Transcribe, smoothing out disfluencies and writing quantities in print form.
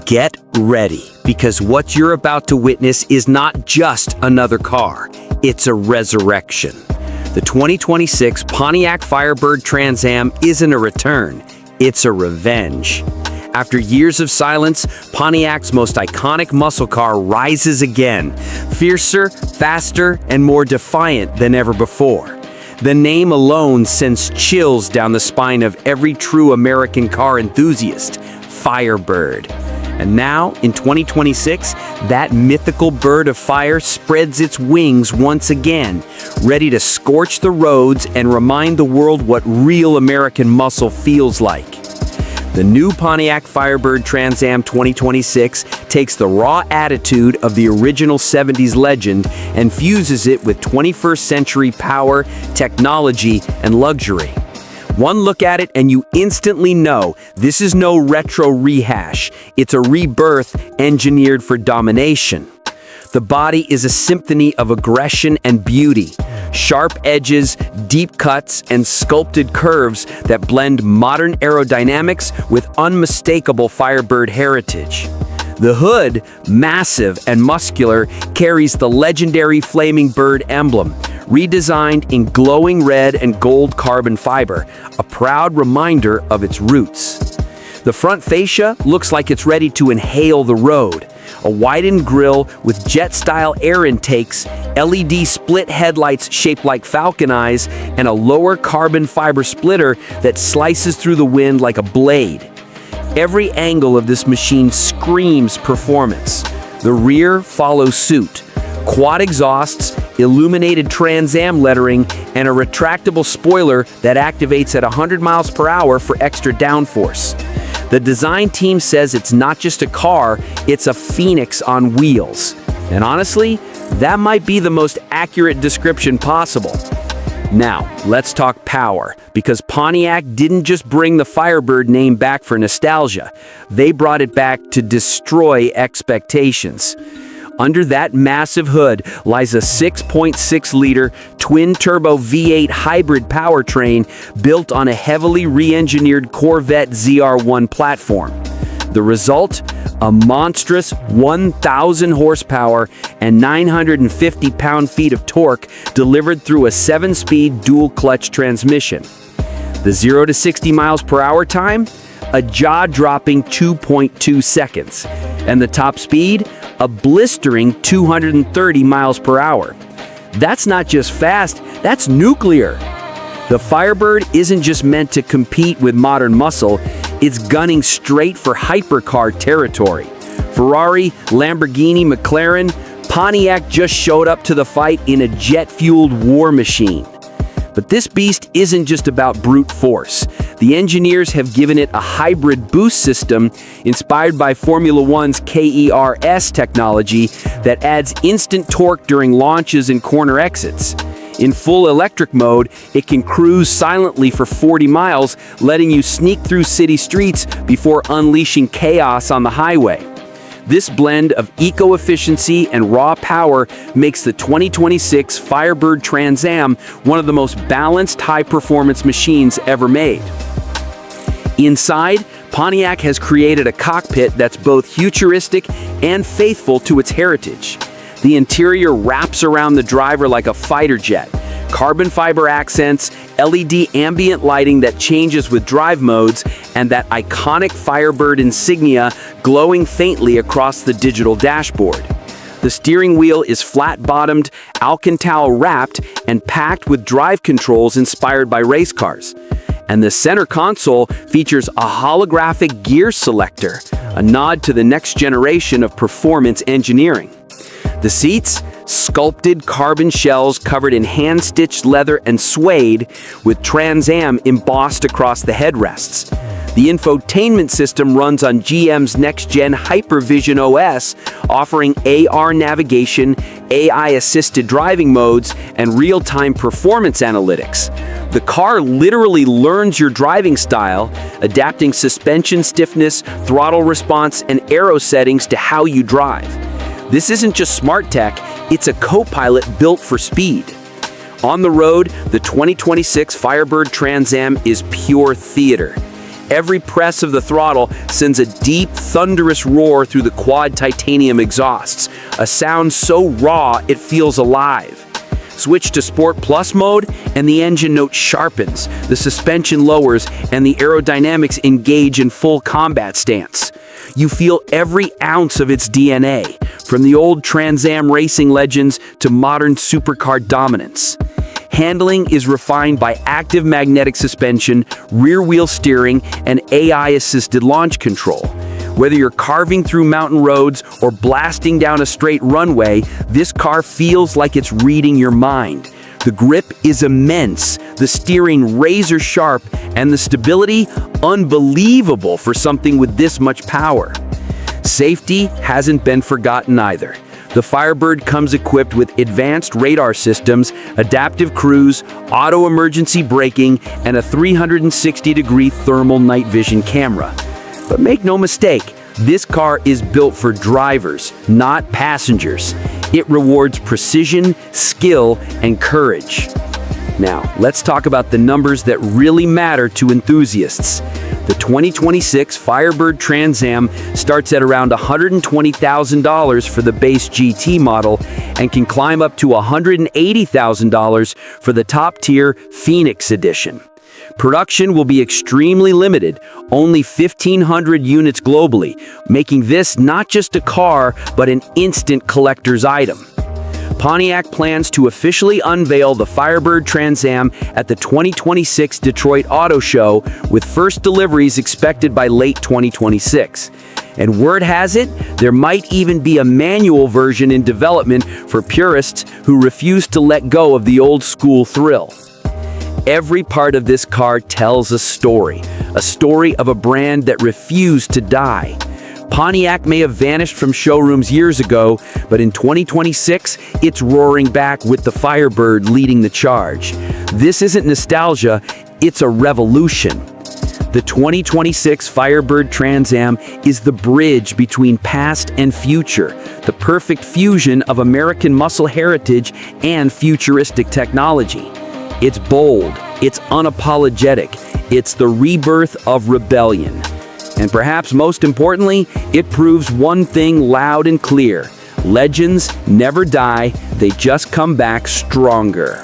Get ready, because what you're about to witness is not just another car, it's a resurrection. The 2026 Pontiac Firebird Trans Am isn't a return, it's a revenge. After years of silence, Pontiac's most iconic muscle car rises again, fiercer, faster, and more defiant than ever before. The name alone sends chills down the spine of every true American car enthusiast, Firebird. And now, in 2026, that mythical bird of fire spreads its wings once again, ready to scorch the roads and remind the world what real American muscle feels like. The new Pontiac Firebird Trans Am 2026 takes the raw attitude of the original 70s legend and fuses it with 21st century power, technology, and luxury. One look at it and you instantly know this is no retro rehash. It's a rebirth engineered for domination. The body is a symphony of aggression and beauty. Sharp edges, deep cuts, and sculpted curves that blend modern aerodynamics with unmistakable Firebird heritage. The hood, massive and muscular, carries the legendary Flaming Bird emblem, redesigned in glowing red and gold carbon fiber, a proud reminder of its roots. The front fascia looks like it's ready to inhale the road. A widened grille with jet-style air intakes, LED split headlights shaped like falcon eyes, and a lower carbon fiber splitter that slices through the wind like a blade. Every angle of this machine screams performance. The rear follows suit. Quad exhausts, illuminated Trans Am lettering, and a retractable spoiler that activates at 100 miles per hour for extra downforce. The design team says it's not just a car, it's a phoenix on wheels. And honestly, that might be the most accurate description possible. Now, let's talk power, because Pontiac didn't just bring the Firebird name back for nostalgia. They brought it back to destroy expectations. Under that massive hood lies a 6.6-liter twin-turbo V8 hybrid powertrain built on a heavily re-engineered Corvette ZR1 platform. The result? A monstrous 1,000 horsepower and 950 pound-feet of torque delivered through a 7-speed dual-clutch transmission. The 0 to 60 miles per hour time? A jaw-dropping 2.2 seconds. And the top speed? A blistering 230 miles per hour. That's not just fast, that's nuclear. The Firebird isn't just meant to compete with modern muscle, it's gunning straight for hypercar territory. Ferrari, Lamborghini, McLaren, Pontiac just showed up to the fight in a jet-fueled war machine. But this beast isn't just about brute force. The engineers have given it a hybrid boost system inspired by Formula One's KERS technology that adds instant torque during launches and corner exits. In full electric mode, it can cruise silently for 40 miles, letting you sneak through city streets before unleashing chaos on the highway. This blend of eco-efficiency and raw power makes the 2026 Firebird Trans Am one of the most balanced high-performance machines ever made. Inside, Pontiac has created a cockpit that's both futuristic and faithful to its heritage. The interior wraps around the driver like a fighter jet. Carbon fiber accents, LED ambient lighting that changes with drive modes, and that iconic Firebird insignia glowing faintly across the digital dashboard. The steering wheel is flat-bottomed, Alcantara-wrapped, and packed with drive controls inspired by race cars. And the center console features a holographic gear selector, a nod to the next generation of performance engineering. The seats? Sculpted carbon shells covered in hand-stitched leather and suede, with Trans Am embossed across the headrests. The infotainment system runs on GM's next-gen Hypervision OS, offering AR navigation, AI-assisted driving modes, and real-time performance analytics. The car literally learns your driving style, adapting suspension stiffness, throttle response, and aero settings to how you drive. This isn't just smart tech, it's a co-pilot built for speed. On the road, the 2026 Firebird Trans Am is pure theater. Every press of the throttle sends a deep, thunderous roar through the quad titanium exhausts, a sound so raw it feels alive. Switch to Sport Plus mode, and the engine note sharpens, the suspension lowers, and the aerodynamics engage in full combat stance. You feel every ounce of its DNA, from the old Trans Am racing legends to modern supercar dominance. Handling is refined by active magnetic suspension, rear-wheel steering, and AI-assisted launch control. Whether you're carving through mountain roads or blasting down a straight runway, this car feels like it's reading your mind. The grip is immense, the steering razor sharp, and the stability unbelievable for something with this much power. Safety hasn't been forgotten either. The Firebird comes equipped with advanced radar systems, adaptive cruise, auto emergency braking, and a 360-degree thermal night vision camera. But make no mistake, this car is built for drivers, not passengers. It rewards precision, skill, and courage. Now, let's talk about the numbers that really matter to enthusiasts. The 2026 Firebird Trans Am starts at around $120,000 for the base GT model and can climb up to $180,000 for the top-tier Phoenix Edition. Production will be extremely limited, only 1,500 units globally, making this not just a car, but an instant collector's item. Pontiac plans to officially unveil the Firebird Trans Am at the 2026 Detroit Auto Show, with first deliveries expected by late 2026. And word has it, there might even be a manual version in development for purists who refuse to let go of the old-school thrill. Every part of this car tells a story of a brand that refused to die. Pontiac may have vanished from showrooms years ago, but in 2026, it's roaring back with the Firebird leading the charge. This isn't nostalgia, it's a revolution. The 2026 Firebird Trans Am is the bridge between past and future, the perfect fusion of American muscle heritage and futuristic technology. It's bold, it's unapologetic, it's the rebirth of rebellion. And perhaps most importantly, it proves one thing loud and clear: legends never die, they just come back stronger.